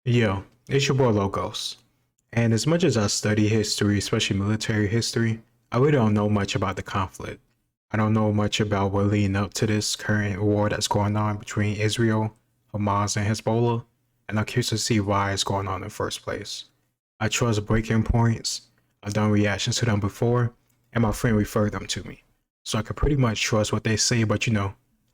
Yo, it's your boy Logos. And as much as I study history, especially military history, I really don't know much about the conflict. I don't know much about what leading up to this current war that's going on between Israel, Hamas, and Hezbollah, and I'm curious to see why it's going on in the first place. I trust breaking points, I've done reactions to them before, and my friend referred them to me. So I can pretty much trust what they say, but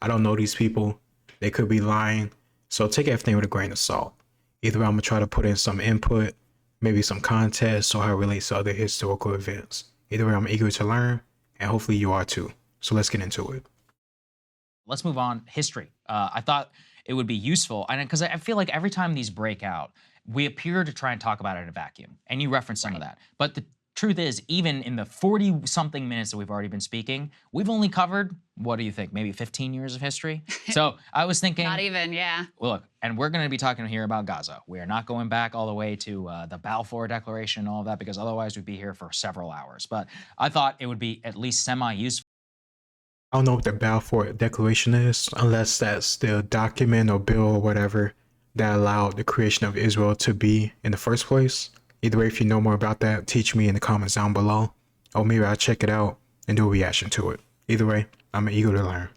I don't know these people. They could be lying, so take everything with a grain of salt. Either I'm gonna try to put in some input, maybe some context, or how it relates to other historical events. Either way, I'm eager to learn, and hopefully you are too. So let's get into it. Let's move on. History. I thought it would be useful, and because I feel like every time these break out, we appear to try and talk about it in a vacuum. And you referenced some of that, but the truth is, even in the 40-something minutes that we've already been speaking, we've only covered, what do you think, maybe 15 years of history? So I was thinking, Not even, yeah. well, look, and we're going to be talking here about Gaza. We are not going back all the way to the Balfour Declaration and all of that, because otherwise we'd be here for several hours. But I thought it would be at least semi-useful. I don't know what the Balfour Declaration is, unless that's the document or bill or whatever that allowed the creation of Israel to be in the first place. Either way, if you know more about that, teach me in the comments down below, or maybe I'll check it out and do a reaction to it. Either way, I'm eager to learn.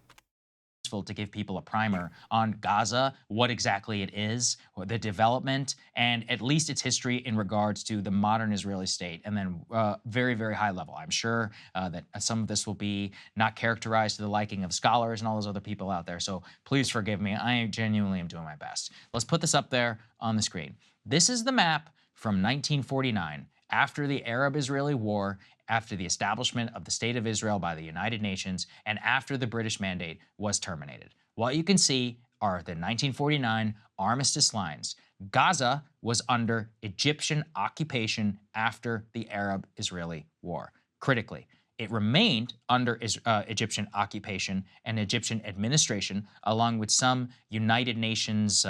To give people a primer on Gaza, what exactly it is, the development, and at least its history in regards to the modern Israeli state, and then very, very high level. I'm sure that some of this will be not characterized to the liking of scholars and all those other people out there, so please forgive me. I genuinely am doing my best. Let's put this up there on the screen. This is the map from 1949, after the Arab-Israeli War, after the establishment of the State of Israel by the United Nations, and after the British Mandate was terminated. What you can see are the 1949 armistice lines. Gaza was under Egyptian occupation after the Arab-Israeli War. Critically, it remained under Egyptian occupation and Egyptian administration, along with some United Nations,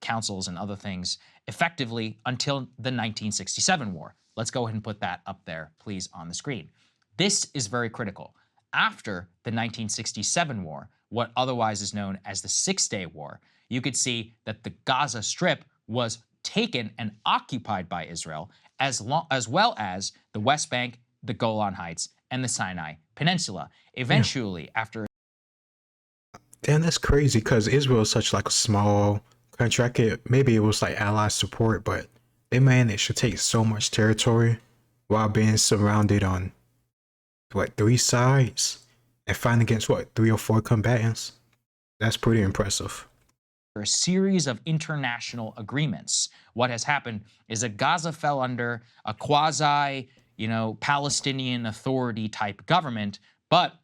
councils and other things, effectively until the 1967 war. Let's go ahead and put that up there, please, on the screen. This is very critical. After the 1967 war, what otherwise is known as the Six-Day War, you could see that the Gaza Strip was taken and occupied by Israel, as well as the West Bank, the Golan Heights, and the Sinai Peninsula. Eventually, after... Damn, that's crazy because Israel is such like a small country. Maybe it was like ally support, but they managed to take so much territory while being surrounded on what, three sides and fighting against what, three or four combatants. That's pretty impressive. A series of international agreements, what has happened is that Gaza fell under a quasi, Palestinian Authority type government, but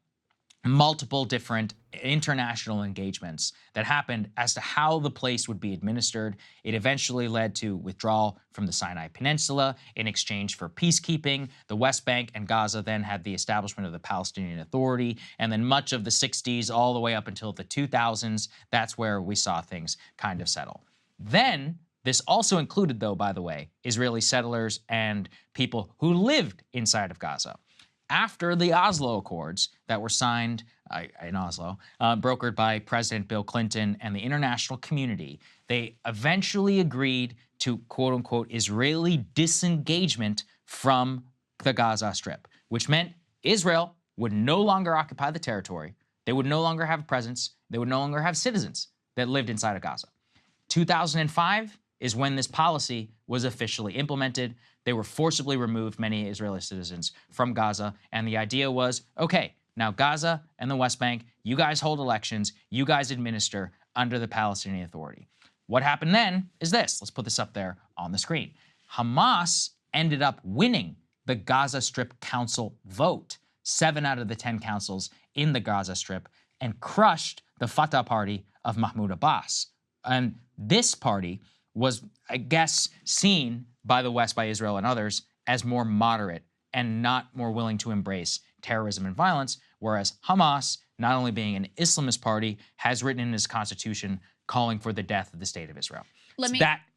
multiple different international engagements that happened as to how the place would be administered. It eventually led to withdrawal from the Sinai Peninsula in exchange for peacekeeping. The West Bank and Gaza then had the establishment of the Palestinian Authority, and then much of the 60s all the way up until the 2000s, that's where we saw things kind of settle. Then this also included, though, by the way, Israeli settlers and people who lived inside of Gaza. After the Oslo Accords that were signed in Oslo, brokered by President Bill Clinton and the international community, they eventually agreed to quote-unquote Israeli disengagement from the Gaza Strip, which meant Israel would no longer occupy the territory. They would no longer have a presence. They would no longer have citizens that lived inside of Gaza. 2005 is when this policy was officially implemented. They were forcibly removed, many Israeli citizens, from Gaza. And the idea was, okay, now Gaza and the West Bank, you guys hold elections, you guys administer under the Palestinian Authority. What happened then is this. Let's put this up there on the screen. Hamas ended up winning the Gaza Strip Council vote, 7 out of the 10 councils in the Gaza Strip, and crushed the Fatah party of Mahmoud Abbas. And this party was, I guess, seen by the West, by Israel and others, as more moderate and not more willing to embrace terrorism and violence, whereas Hamas, not only being an Islamist party, has written in its constitution calling for the death of the State of Israel.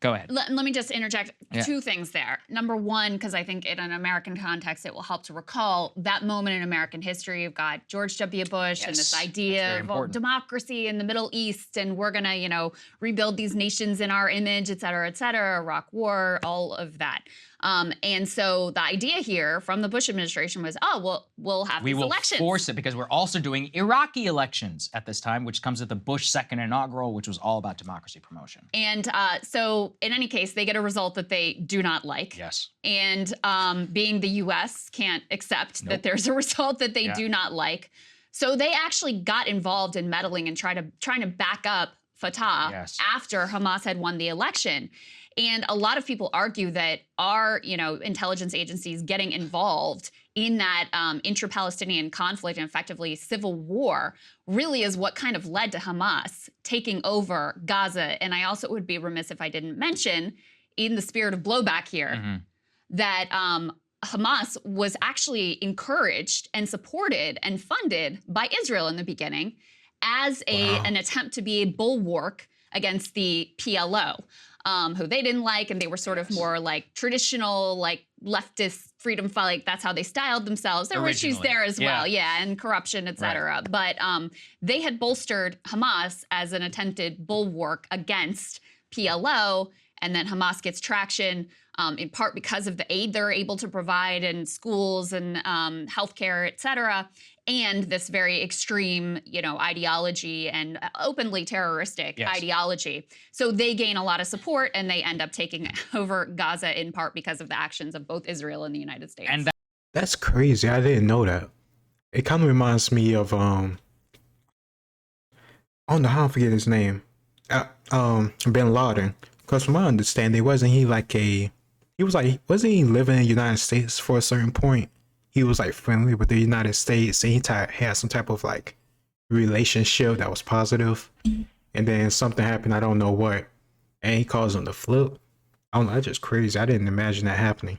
Go ahead. Let me just interject Yeah. 2 things there. Number 1, because I think in an American context, it will help to recall that moment in American history. You've got George W. Bush and this Yes, idea very of important. democracy in the Middle East, and we're going to, rebuild these nations in our image, et cetera, Iraq War, all of that. And so the idea here from the Bush administration was, we'll have We these will elections. force it because we're also doing Iraqi elections at this time, which comes with the Bush second inaugural, which was all about democracy promotion. And so in any case, they get a result that they do not like. Yes. And being the U.S. can't accept that there's a result that they do not like. So they actually got involved in meddling and trying to back up Fatah after Hamas had won the election. And a lot of people argue that our, intelligence agencies getting involved in that intra-Palestinian conflict and effectively civil war really is what kind of led to Hamas taking over Gaza. And I also would be remiss if I didn't mention, in the spirit of blowback here, that Hamas was actually encouraged and supported and funded by Israel in the beginning as an attempt to be a bulwark against the PLO. Who they didn't like, and they were sort of more like traditional, like leftist freedom fight. Like that's how they styled themselves. There were issues there as well, and corruption, et cetera. But they had bolstered Hamas as an attempted bulwark against PLO, and then Hamas gets traction in part because of the aid they're able to provide in schools and healthcare, et cetera, and this very extreme, ideology and openly terroristic ideology. So they gain a lot of support, and they end up taking over Gaza in part because of the actions of both Israel and the United States. And That's crazy. I didn't know that. It kind of reminds me of I don't know how I forget his name. Bin Laden. Because from my understanding, wasn't he wasn't he living in the United States for a certain point? He was like friendly with the United States, and he had some type of like relationship that was positive. And then something happened, I don't know what, and he caused him to flip. I don't know, that's just crazy. I didn't imagine that happening.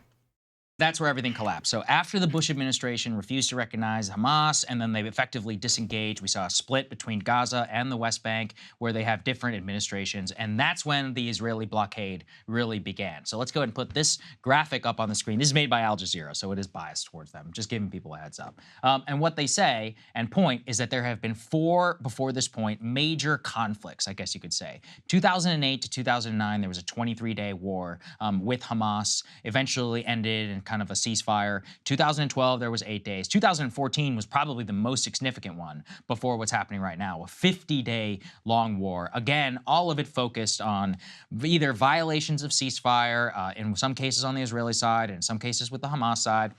That's where everything collapsed. So after the Bush administration refused to recognize Hamas, and then they effectively disengaged, we saw a split between Gaza and the West Bank, where they have different administrations, and that's when the Israeli blockade really began. So let's go ahead and put this graphic up on the screen. This is made by Al Jazeera, so it is biased towards them, just giving people a heads up. And what they say and point is that there have been 4, before this point, major conflicts, I guess you could say. 2008 to 2009, there was a 23-day war with Hamas, eventually ended in kind of a ceasefire. 2012, there was 8 days. 2014 was probably the most significant one before what's happening right now, a 50-day long war. Again, all of it focused on either violations of ceasefire, in some cases on the Israeli side, and in some cases with the Hamas side.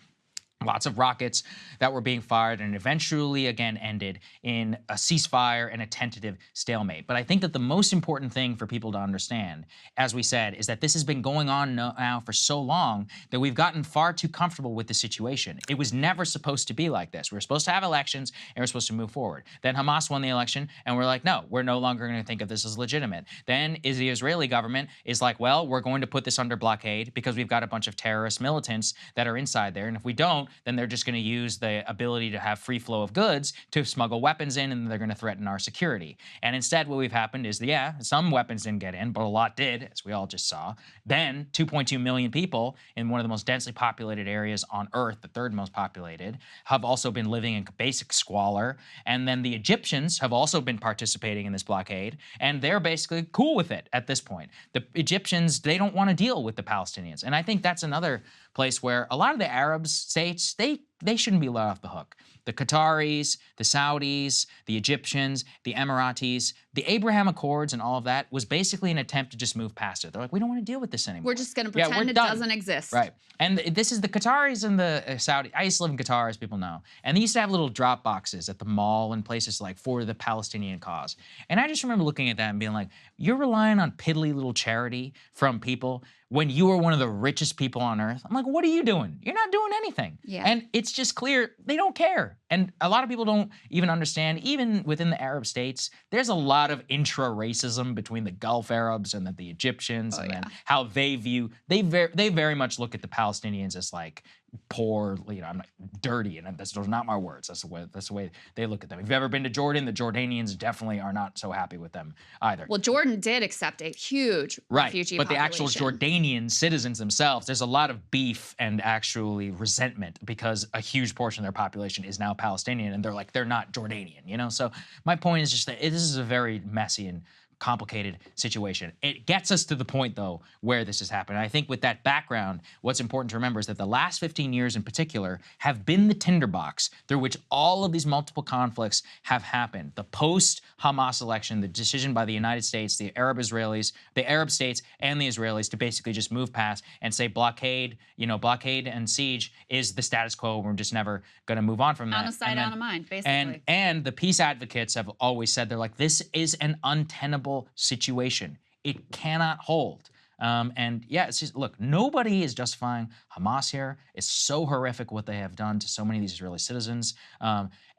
Lots of rockets that were being fired, and eventually again ended in a ceasefire and a tentative stalemate. But I think that the most important thing for people to understand, as we said, is that this has been going on now for so long that we've gotten far too comfortable with the situation. It was never supposed to be like this. We were supposed to have elections and we're supposed to move forward. Then Hamas won the election and we're like, no, we're no longer going to think of this as legitimate. Then is the Israeli government is like, well, we're going to put this under blockade because we've got a bunch of terrorist militants that are inside there. And if we don't, then they're just going to use the ability to have free flow of goods to smuggle weapons in, and they're going to threaten our security. And instead what we've happened is, some weapons didn't get in, but a lot did, as we all just saw. Then 2.2 million people in one of the most densely populated areas on Earth, the 3rd most populated, have also been living in basic squalor. And then the Egyptians have also been participating in this blockade, and they're basically cool with it at this point. The Egyptians, they don't want to deal with the Palestinians. And I think that's another place where a lot of the Arab states, they shouldn't be let off the hook. The Qataris, the Saudis, the Egyptians, the Emiratis, the Abraham Accords and all of that was basically an attempt to just move past it. They're like, we don't want to deal with this anymore. We're just going to pretend it doesn't exist. Right. And this is the Qataris and the Saudi. I used to live in Qatar, as people know. And they used to have little drop boxes at the mall and places like for the Palestinian cause. And I just remember looking at that and being like, you're relying on piddly little charity from people when you are one of the richest people on earth. I'm like, what are you doing? You're not doing anything. Yeah. And it's just clear they don't care. And a lot of people don't even understand, even within the Arab states, there's a lot of intra-racism between the Gulf Arabs and the Egyptians, and then how they view, they very much look at the Palestinians as like poor, I'm not dirty, and those are not my words. That's the way they look at them. If you've ever been to Jordan, the Jordanians definitely are not so happy with them either. Well, Jordan did accept a huge refugee but population. The actual Jordanian citizens themselves, there's a lot of beef and actually resentment because a huge portion of their population is now Palestinian, and they're not Jordanian, So my point is just that this is a very messy and complicated situation. It gets us to the point, though, where this has happened. And I think with that background, what's important to remember is that the last 15 years in particular have been the tinderbox through which all of these multiple conflicts have happened. The post-Hamas election, the decision by the United States, the Arab states and the Israelis to basically just move past and say blockade and siege is the status quo. We're just never going to move on from that. Out of sight, out of mind, basically. And the peace advocates have always said, they're like, this is an untenable situation. It cannot hold. It's just, look, nobody is justifying Hamas here. It's so horrific what they have done to so many of these Israeli citizens.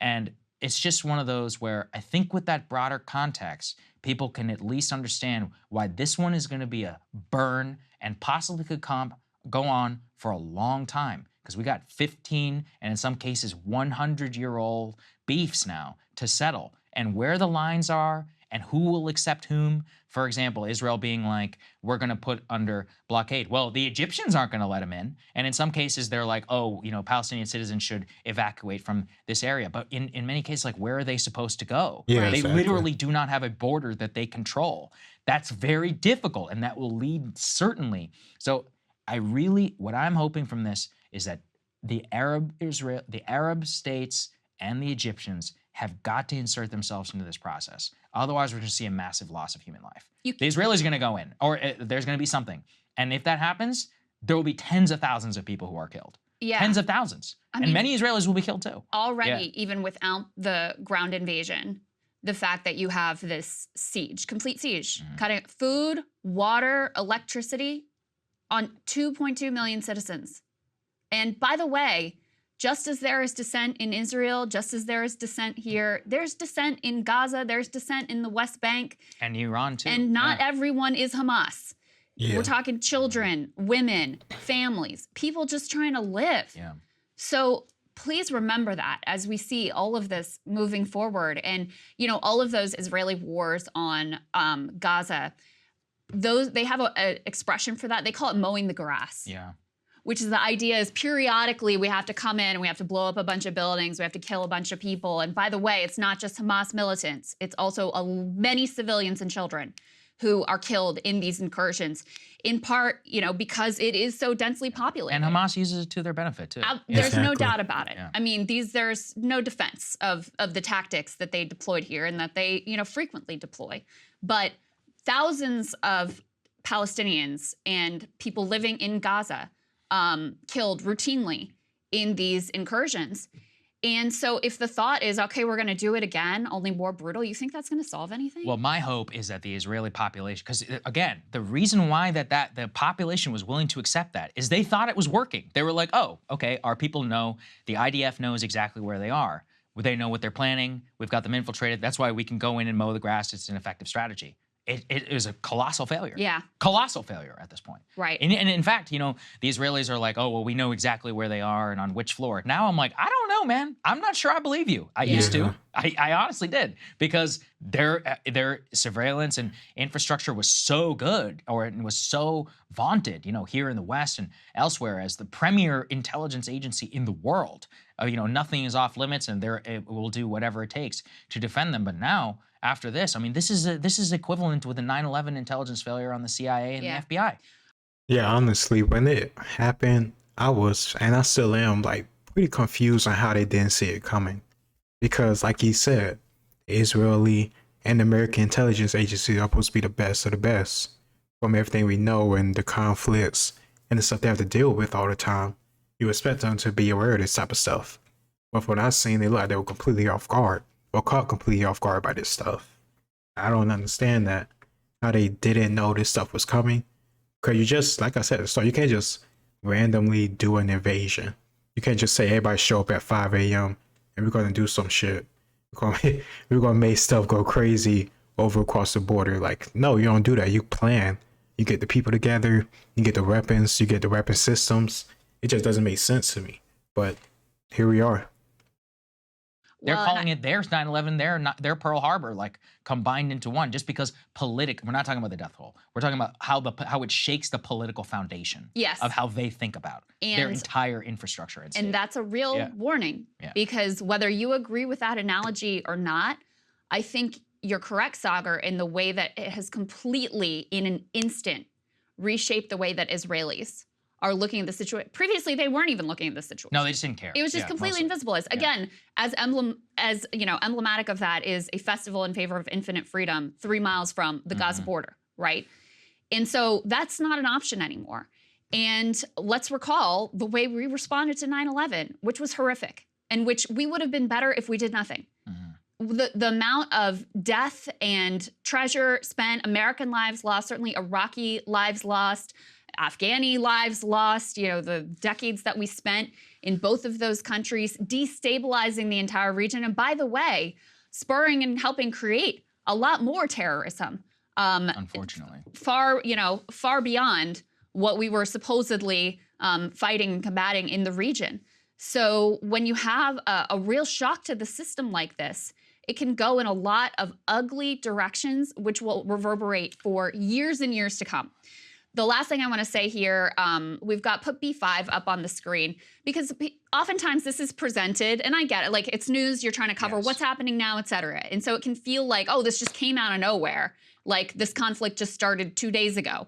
And it's just one of those where I think with that broader context, people can at least understand why this one is going to be a burn and possibly could go on for a long time. Because we got 15 and in some cases 100-year-old beefs now to settle. And where the lines are and who will accept whom. For example, Israel being like, we're going to put under blockade. Well, the Egyptians aren't going to let them in. And in some cases, they're like, Palestinian citizens should evacuate from this area. But in many cases, like, where are they supposed to go? Yeah, they exactly. literally do not have a border that they control. That's very difficult, and that will lead certainly. So what I'm hoping from this is that the Arab states and the Egyptians have got to insert themselves into this process. Otherwise, we're going to see a massive loss of human life. The Israelis are going to go in, or there's going to be something. And if that happens, there will be tens of thousands of people who are killed. Yeah. Tens of thousands. And many Israelis will be killed too. Already, even without the ground invasion, the fact that you have this siege, complete siege, cutting food, water, electricity on 2.2 million citizens. And by the way, just as there is dissent in Israel, just as there is dissent here, there's dissent in Gaza, there's dissent in the West Bank. And Iran too. And not everyone is Hamas. Yeah. We're talking children, women, families, people just trying to live. Yeah. So please remember that as we see all of this moving forward. And, all of those Israeli wars on Gaza, they have an expression for that. They call it mowing the grass. Yeah. Which is the idea is periodically we have to come in and we have to blow up a bunch of buildings, we have to kill a bunch of people. And by the way, it's not just Hamas militants. It's also many civilians and children who are killed in these incursions, in part, because it is so densely populated. And Hamas uses it to their benefit too. There's no doubt about it. Yeah. I mean, there's no defense of the tactics that they deployed here and that they, frequently deploy. But thousands of Palestinians and people living in Gaza killed routinely in these incursions. And so if the thought is, okay, we're going to do it again, only more brutal, you think that's going to solve anything? Well, my hope is that the Israeli population, because again, the reason why the population was willing to accept that is they thought it was working. They were like, oh, okay, our people know, the IDF knows exactly where they are. They know what they're planning. We've got them infiltrated. That's why we can go in and mow the grass. It's an effective strategy. It was a colossal failure. Yeah. Colossal failure at this point. Right. And in fact, the Israelis are like, oh, well, we know exactly where they are and on which floor. Now I'm like, I don't know, man. I'm not sure I believe you. I used to. I honestly did. Because their surveillance and infrastructure was so good, or it was so vaunted, here in the West and elsewhere as the premier intelligence agency in the world. Nothing is off limits, and it will do whatever it takes to defend them. But now, after this, I mean, this is equivalent with the 9/11 intelligence failure on the CIA and the FBI. Yeah, honestly, when it happened, I was, and I still am, like, pretty confused on how they didn't see it coming. Because, like he said, the Israeli and American intelligence agencies are supposed to be the best of the best. From everything we know and the conflicts and the stuff they have to deal with all the time, you expect them to be aware of this type of stuff. But from what I've seen, they look like they were completely off guard. Or caught completely off guard by this stuff. I don't understand that. How they didn't know this stuff was coming. Because you just, like I said, so you can't just randomly do an invasion. You can't just say everybody show up at 5 a.m. and we're gonna do some shit. We're gonna make stuff go crazy over across the border. Like, no, you don't do that. You plan. You get the people together. You get the weapons. You get the weapon systems. It just doesn't make sense to me. But here we are. They're calling it theirs 9/11, their Pearl Harbor, like combined into one, just because we're not talking about the death toll. We're talking about how it shakes the political foundation of how they think about their entire infrastructure. And that's a real warning, because whether you agree with that analogy or not, I think you're correct, Sagar, in the way that it has completely, in an instant, reshaped the way that Israelis are looking at the situation. Previously, they weren't even looking at the situation. No, they just didn't care. It was just completely invisible. Again, as emblematic of that is a festival in favor of infinite freedom 3 miles from the Gaza border, right? And so that's not an option anymore. And let's recall the way we responded to 9/11, which was horrific, and which we would have been better if we did nothing. The amount of death and treasure spent, American lives lost, certainly Iraqi lives lost, Afghani lives lost, the decades that we spent in both of those countries, destabilizing the entire region. And by the way, spurring and helping create a lot more terrorism. Unfortunately. Far beyond what we were supposedly fighting and combating in the region. So when you have a real shock to the system like this, it can go in a lot of ugly directions, which will reverberate for years and years to come. The last thing I want to say here, we've put B5 up on the screen, because oftentimes this is presented, and I get it, like it's news, you're trying to cover what's happening now, et cetera. And so it can feel like, oh, this just came out of nowhere, like this conflict just started 2 days ago.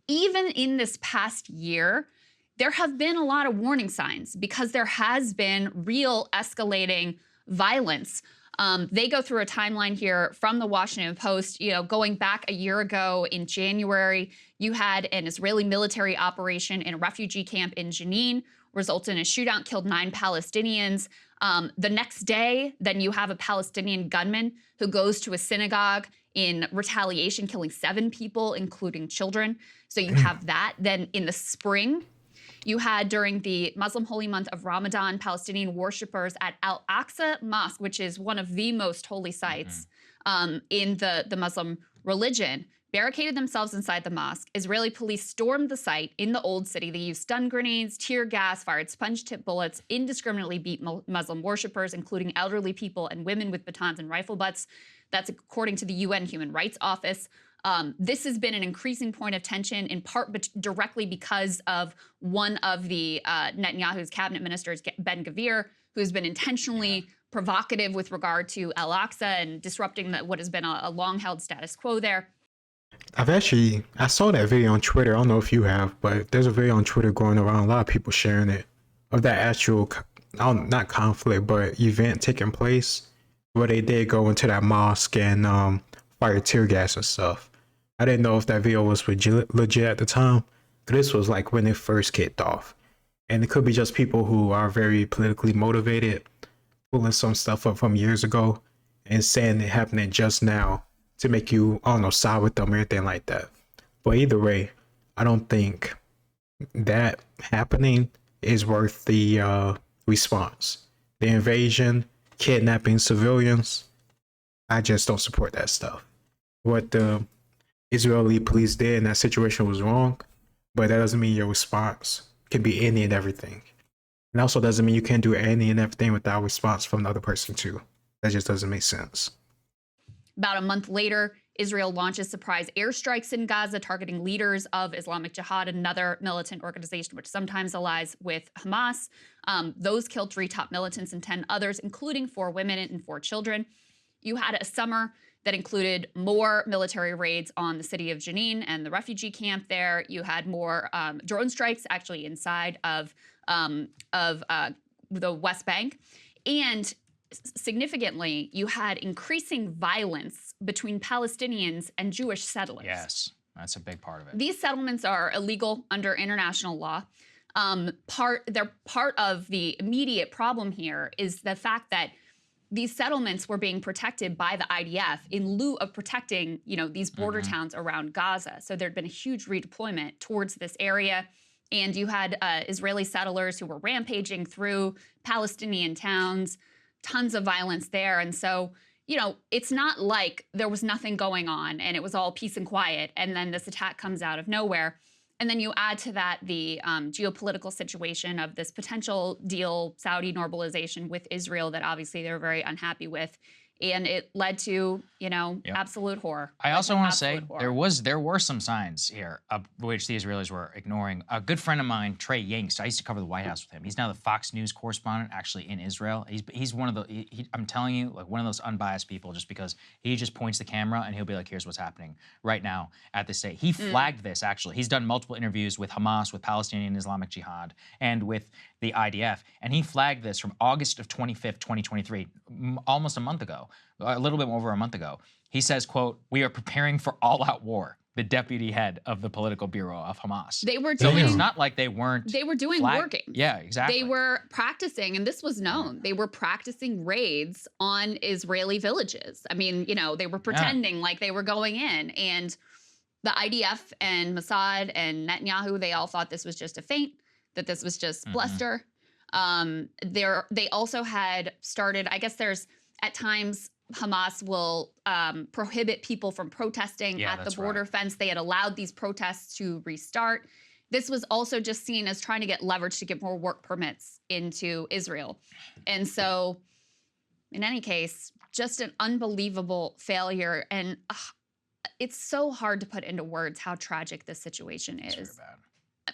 Even in this past year, there have been a lot of warning signs, because there has been real escalating violence. They go through a timeline here from the Washington Post, going back a year ago in January, you had an Israeli military operation in a refugee camp in Jenin, resulted in a shootout, killed 9 Palestinians. The next day, then you have a Palestinian gunman who goes to a synagogue in retaliation, killing 7 people, including children. So you have that. Then in the spring, you had, during the Muslim holy month of Ramadan, Palestinian worshipers at Al-Aqsa Mosque, which is one of the most holy sites in the Muslim religion, barricaded themselves inside the mosque. Israeli police stormed the site in the Old City. They used stun grenades, tear gas, fired sponge-tip bullets, indiscriminately beat Muslim worshipers, including elderly people and women with batons and rifle butts. That's according to the UN Human Rights Office. This has been an increasing point of tension, in part directly because of one of the Netanyahu's cabinet ministers, Ben-Gvir, who's been intentionally provocative with regard to Al-Aqsa and disrupting what has been a long-held status quo there. I saw that video on Twitter. I don't know if you have, but there's a video on Twitter going around, a lot of people sharing it, of that actual, not conflict, but event taking place, where they did go into that mosque and fire tear gas and stuff. I didn't know if that video was legit at the time. This was like when it first kicked off. And it could be just people who are very politically motivated, pulling some stuff up from years ago and saying it happening just now to make you, side with them or anything like that. But either way, I don't think that happening is worth the response. The invasion, kidnapping civilians, I just don't support that stuff. What the Israeli police did in that situation was wrong, but that doesn't mean your response can be any and everything. And also doesn't mean you can't do any and everything without response from the other person too. That just doesn't make sense. About a month later, Israel launches surprise airstrikes in Gaza, targeting leaders of Islamic Jihad, another militant organization which sometimes allies with Hamas. Those killed 3 top militants and 10 others, including 4 women and 4 children. You had a summer that included more military raids on the city of Jenin and the refugee camp there. You had more drone strikes actually inside of the West Bank. And significantly, you had increasing violence between Palestinians and Jewish settlers. Yes, that's a big part of it. These settlements are illegal under international law. They're part of the immediate problem here is the fact that these settlements were being protected by the IDF in lieu of protecting, these border towns around Gaza. So there'd been a huge redeployment towards this area. And you had Israeli settlers who were rampaging through Palestinian towns, tons of violence there. And so, you know, it's not like there was nothing going on and it was all peace and quiet, and then this attack comes out of nowhere. And then you add to that the geopolitical situation of this potential deal, Saudi normalization with Israel, that obviously they're very unhappy with. And it led to, you know, absolute horror. I also want to say there were some signs here of which the Israelis were ignoring. A good friend of mine, Trey Yingst, I used to cover the White House with him. He's now the Fox News correspondent, actually in Israel. He's one of the, I'm telling you, like one of those unbiased people, just because he just points the camera and he'll be like, here's what's happening right now at this state. He flagged this, actually. He's done multiple interviews with Hamas, with Palestinian Islamic Jihad, and with the IDF. And he flagged this from August of 25th, 2023, almost a month ago, a little bit over a month ago. He says, quote, "We are preparing for all-out war," the deputy head of the political bureau of Hamas. They were doing, so it's not like they weren't. They were doing war games. Yeah, exactly. They were practicing, and this was known. They were practicing raids on Israeli villages. I mean, you know, they were pretending like they were going in, and the IDF and Mossad and Netanyahu, they all thought this was just a feint, that this was just bluster. They also had started, I guess there's, at times, Hamas will prohibit people from protesting at the border fence. They had allowed these protests to restart. This was also just seen as trying to get leverage to get more work permits into Israel. And so, in any case, just an unbelievable failure. And it's so hard to put into words how tragic this situation is. It's very bad.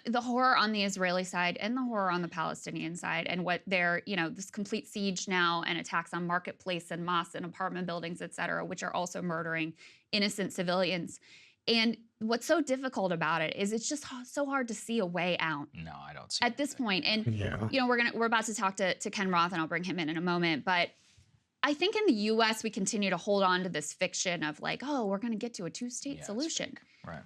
The horror on the Israeli side and the horror on the Palestinian side, and what they're, you know, this complete siege now and attacks on marketplace and mosques and apartment buildings, et cetera, which are also murdering innocent civilians. And what's so difficult about it is it's just so hard to see a way out. No, I don't see at this point. And you know, we're about to talk to Ken Roth, and I'll bring him in a moment. But I think in the U.S. we continue to hold on to this fiction of like, oh, we're going to get to a two-state solution. Right.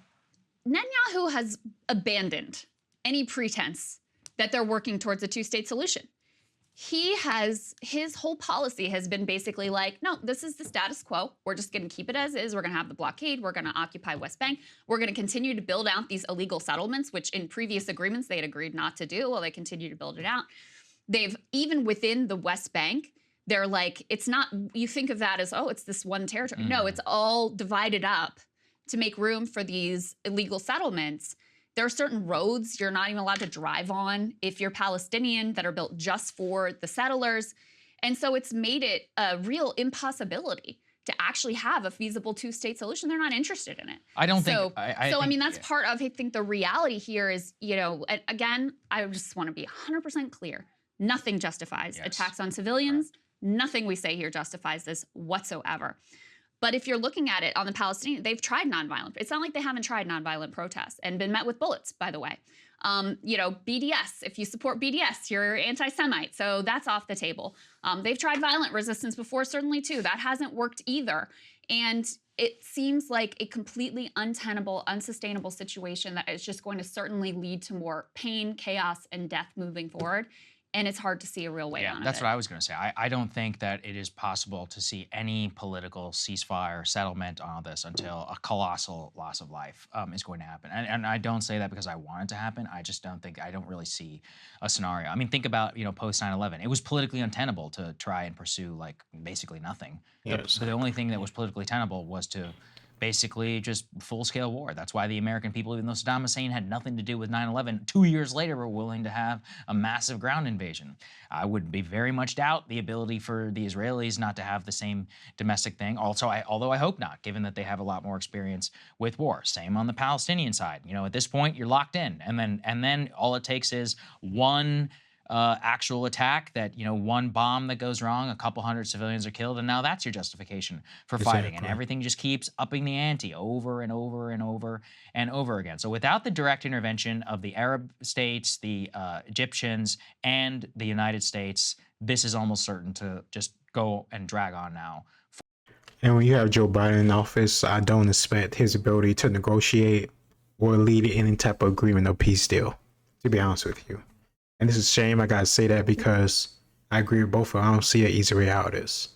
Netanyahu has abandoned any pretense that they're working towards a two-state solution. His whole policy has been basically like, no, this is the status quo. We're just going to keep it as is. We're going to have the blockade. We're going to occupy West Bank. We're going to continue to build out these illegal settlements, which in previous agreements they had agreed not to do. Well, they continue to build it out. They've, even within the West Bank, they're like, it's not, you think of that as, oh, it's this one territory. No, it's all divided up to make room for these illegal settlements. There are certain roads you're not even allowed to drive on if you're Palestinian that are built just for the settlers. And so it's made it a real impossibility to actually have a feasible two-state solution. They're not interested in it. I don't think. I mean, that's part of, I think, the reality here is, you know, again, I just want to be 100% clear. Nothing justifies attacks on civilians. Nothing we say here justifies this whatsoever. But if you're looking at it on the Palestinian, they've tried nonviolent. It's not like they haven't tried nonviolent protests and been met with bullets, by the way. You know, BDS, if you support BDS, you're anti-Semite. So that's off the table. They've tried violent resistance before, certainly, too. That hasn't worked either. And it seems like a completely untenable, unsustainable situation that is just going to certainly lead to more pain, chaos, and death moving forward. And it's hard to see a real way out of it. That's what I was going to say. I don't think that it is possible to see any political ceasefire settlement on this until a colossal loss of life is going to happen. And I don't say that because I want it to happen. I just don't think, I don't really see a scenario. I mean, think about, you know, post 9/11. It was politically untenable to try and pursue like basically nothing. Yes. The only thing that was politically tenable was to basically just full-scale war. That's why the American people, even though Saddam Hussein had nothing to do with 9/11, 2 years later were willing to have a massive ground invasion. I would be very much doubt the ability for the Israelis not to have the same domestic thing. Also, although I hope not, given that they have a lot more experience with war. Same on the Palestinian side. You know, at this point, you're locked in, and then all it takes is one actual attack, that, you know, one bomb that goes wrong, a couple hundred civilians are killed, and now that's your justification for fighting. And everything just keeps upping the ante over and over and over and over again. So without the direct intervention of the Arab states, the Egyptians, and the United States, this is almost certain to just go and drag on now. And when you have Joe Biden in office, I don't expect his ability to negotiate or lead any type of agreement or peace deal, to be honest with you. And this is a shame, I gotta say that, because I agree with both of them. I don't see an easy way out of this.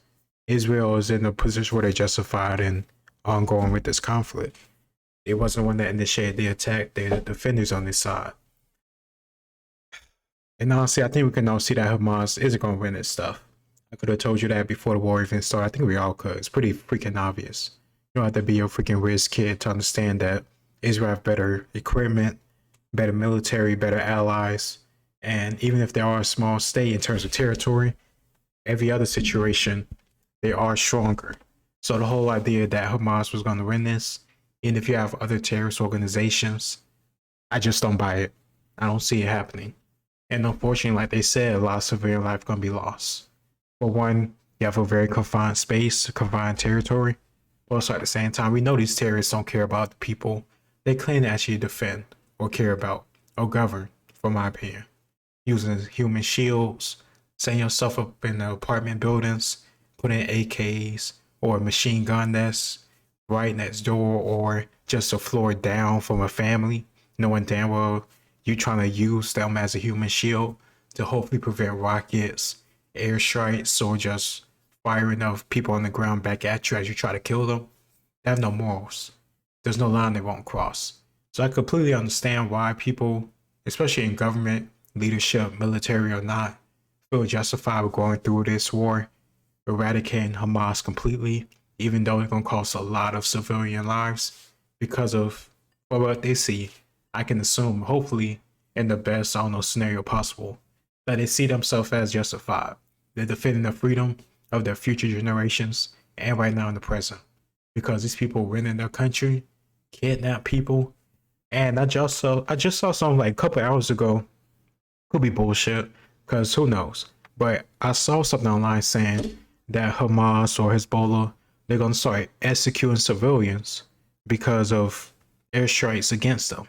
Israel is in a position where they're justified in ongoing with this conflict. It wasn't the one that initiated the attack. They're the defenders on this side. And honestly, I think we can all see that Hamas isn't going to win this stuff. I could have told you that before the war even started. I think we all could. It's pretty freaking obvious. You don't have to be a freaking rich kid to understand that Israel have better equipment, better military, better allies, and even if they are a small state in terms of territory, every other situation, they are stronger. So the whole idea that Hamas was going to win this, and if you have other terrorist organizations, I just don't buy it. I don't see it happening. And unfortunately, like they said, a lot of civilian life going to be lost. For one, you have a very confined space, a confined territory. Also, at the same time, we know these terrorists don't care about the people they claim to actually defend or care about or govern, from my opinion. Using human shields, setting yourself up in the apartment buildings, putting AKs or a machine gun that's right next door, or just a floor down from a family, knowing damn well you trying to use them as a human shield to hopefully prevent rockets, airstrikes, or just firing of people on the ground back at you as you try to kill them. They have no morals. There's no line they won't cross. So I completely understand why people, especially in government, leadership, military or not, feel justified with going through this war, eradicating Hamas completely, even though it's going to cost a lot of civilian lives because of what they see. I can assume, hopefully, in the best, scenario possible, that they see themselves as justified. They're defending the freedom of their future generations and right now in the present. Because these people went in their country, kidnap people, and I just saw something like a couple hours ago. Could be bullshit, because who knows? But I saw something online saying that Hamas or Hezbollah, they're gonna start executing civilians because of airstrikes against them.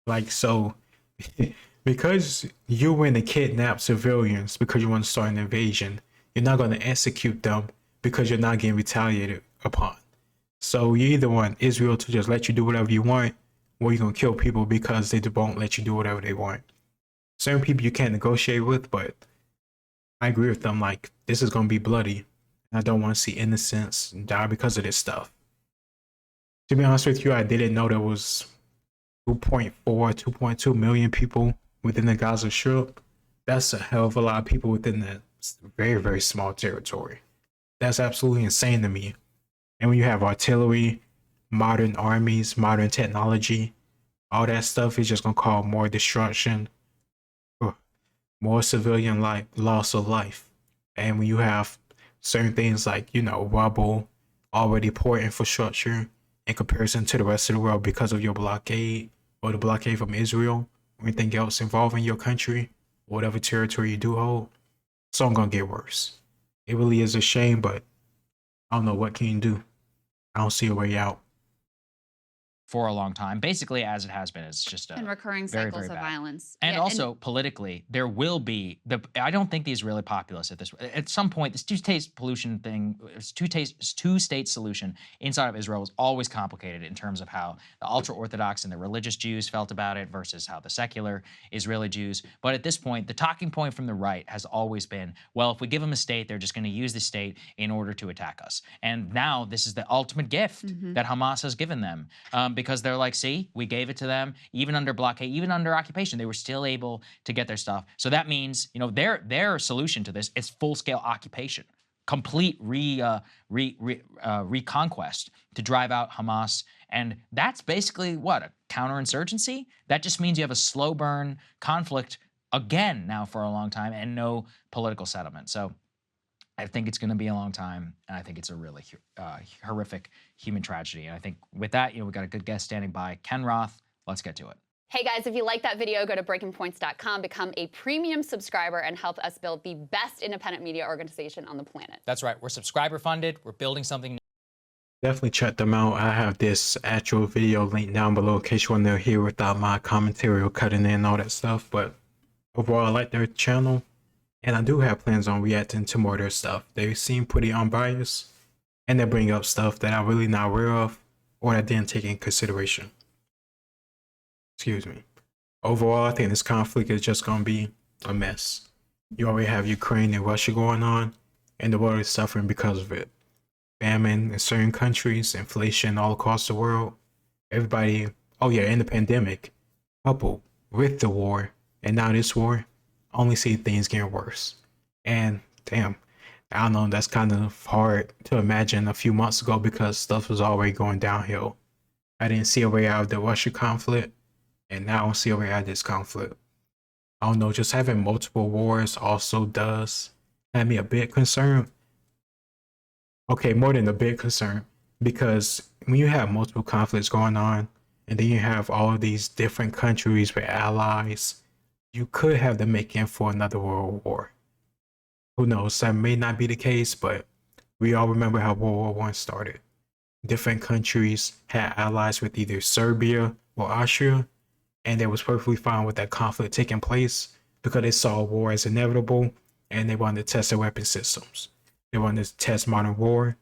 Like, so because you went and kidnap civilians because you want to start an invasion, you're not going to execute them because you're not getting retaliated upon. So you either want Israel to just let you do whatever you want, or you're going to kill people because they won't let you do whatever they want. Certain people you can't negotiate with, but I agree with them. Like, this is going to be bloody. I don't want to see innocents die because of this stuff. To be honest with you, I didn't know there was 2.4, 2.2 million people within the Gaza Strip. That's a hell of a lot of people within that very, very small territory. That's absolutely insane to me. And when you have artillery, modern armies, modern technology, all that stuff is just going to cause more destruction, more civilian life, loss of life. And when you have certain things like, rubble, already poor infrastructure in comparison to the rest of the world because of your blockade or the blockade from Israel or anything else involving your country, whatever territory you do hold, it's all going to get worse. It really is a shame, but I don't know, what can you do? I don't see a way out. For a long time, basically as it has been. It's just and recurring very, cycles very of bad. violence. And also politically, there will be I don't think the Israeli populace at some point, this two-state pollution thing, two-state solution inside of Israel was always complicated in terms of how the ultra-Orthodox and the religious Jews felt about it versus how the secular Israeli Jews. But at this point, the talking point from the right has always been, well, if we give them a state, they're just going to use the state in order to attack us. And now this is the ultimate gift that Hamas has given them. Because they're like, see, we gave it to them, even under blockade, even under occupation, they were still able to get their stuff. So that means, their solution to this is full-scale occupation, complete reconquest to drive out Hamas. And that's basically what, a counterinsurgency? That just means you have a slow burn conflict again now for a long time and no political settlement. So I think it's going to be a long time, and I think it's a really horrific human tragedy. And I think with that, we got a good guest standing by, Ken Roth. Let's get to it. Hey guys, if you like that video, go to breakingpoints.com, become a premium subscriber, and help us build the best independent media organization on the planet. That's right. We're subscriber funded. We're building something. Definitely check them out. I have this actual video linked down below in case you want to hear without my commentary or cutting in all that stuff. But overall, I like their channel. And I do have plans on reacting to more of their stuff. They seem pretty unbiased, and they bring up stuff that I'm really not aware of or I didn't take in consideration. Excuse me. Overall, I think this conflict is just going to be a mess. You already have Ukraine and Russia going on, and the world is suffering because of it. Famine in certain countries, inflation all across the world. Everybody, in the pandemic, coupled with the war, and now this war, only see things getting worse. And damn, I don't know, that's kind of hard to imagine a few months ago because stuff was already going downhill. I didn't see a way out of the Russia conflict, and now I don't see a way out of this conflict. I don't know, just having multiple wars also does have me a bit concerned. Okay, more than a bit concerned, because when you have multiple conflicts going on, and then you have all of these different countries with allies, you could have the making for another world war. Who knows? That may not be the case, but we all remember how World War I started. Different countries had allies with either Serbia or Austria, and they was perfectly fine with that conflict taking place because they saw war as inevitable and they wanted to test their weapon systems. They wanted to test well,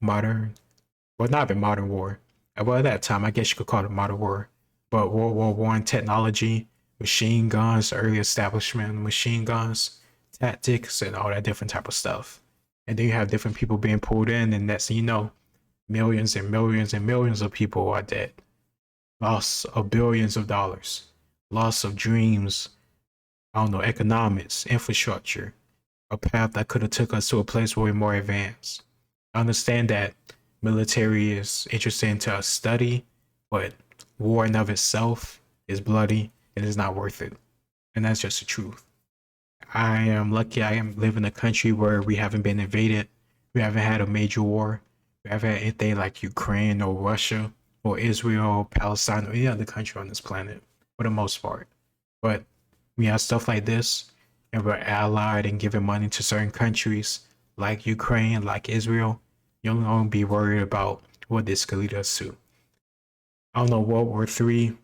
not even modern war. Well, at that time, I guess you could call it modern war, but World War I technology, machine guns, early establishment of machine guns, tactics, and all that different type of stuff. And then you have different people being pulled in, and next thing you know, millions and millions and millions of people are dead. Loss of billions of dollars, loss of dreams, I don't know, economics, infrastructure, a path that could have took us to a place where we're more advanced. I understand that military is interesting to study, but war in of itself is bloody and is not worth it. And that's just the truth. I am lucky I am living in a country where we haven't been invaded. We haven't had a major war. We haven't had anything like Ukraine or Russia or Israel, Palestine, or any other country on this planet for the most part. But we have stuff like this, and we're allied and giving money to certain countries like Ukraine, like Israel. You don't want to be worried about what this could lead us to. I don't know, World War III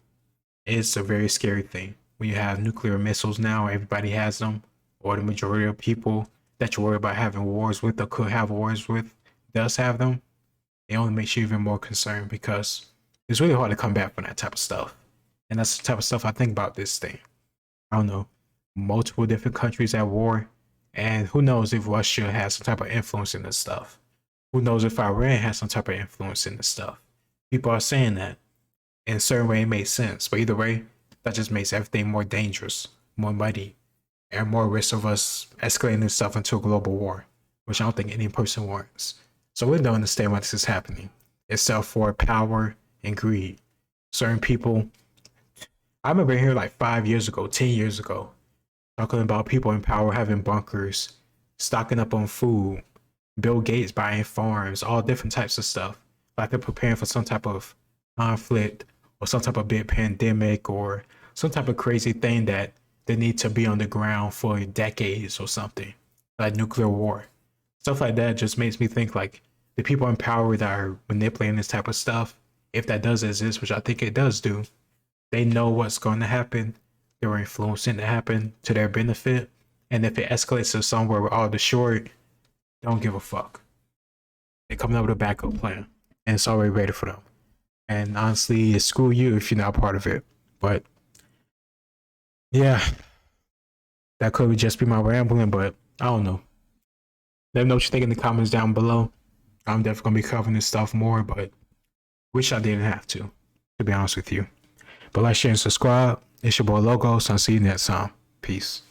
is a very scary thing. When you have nuclear missiles now, everybody has them, or the majority of people that you worry about having wars with or could have wars with does have them. It only makes you even more concerned because it's really hard to come back from that type of stuff. And that's the type of stuff I think about this thing. I don't know, multiple different countries at war, and who knows if Russia has some type of influence in this stuff. Who knows if Iran has some type of influence in this stuff. People are saying that. In a certain way, it makes sense. But either way, that just makes everything more dangerous, more muddy, and more risk of us escalating this stuff into a global war, which I don't think any person wants. So we don't understand why this is happening, except for power and greed. Certain people, I remember here like 5 years ago, 10 years ago, talking about people in power having bunkers, stocking up on food, Bill Gates buying farms, all different types of stuff. Like they're preparing for some type of conflict or some type of big pandemic or some type of crazy thing that they need to be on the ground for decades or something, like nuclear war. Stuff like that just makes me think like the people in power that are manipulating this type of stuff, if that does exist, which I think it does do, they know what's going to happen. They're influencing it to happen to their benefit. And if it escalates to somewhere we're all destroyed, don't give a fuck. They're coming up with a backup plan, and it's already ready for them. And honestly, screw you if you're not part of it. But yeah, that could just be my rambling, but I don't know. Let me know what you think in the comments down below. I'm definitely gonna be covering this stuff more, but wish I didn't have to be honest with you. But like, share, and subscribe. It's your boy Logo, so I'll see you next time. Peace.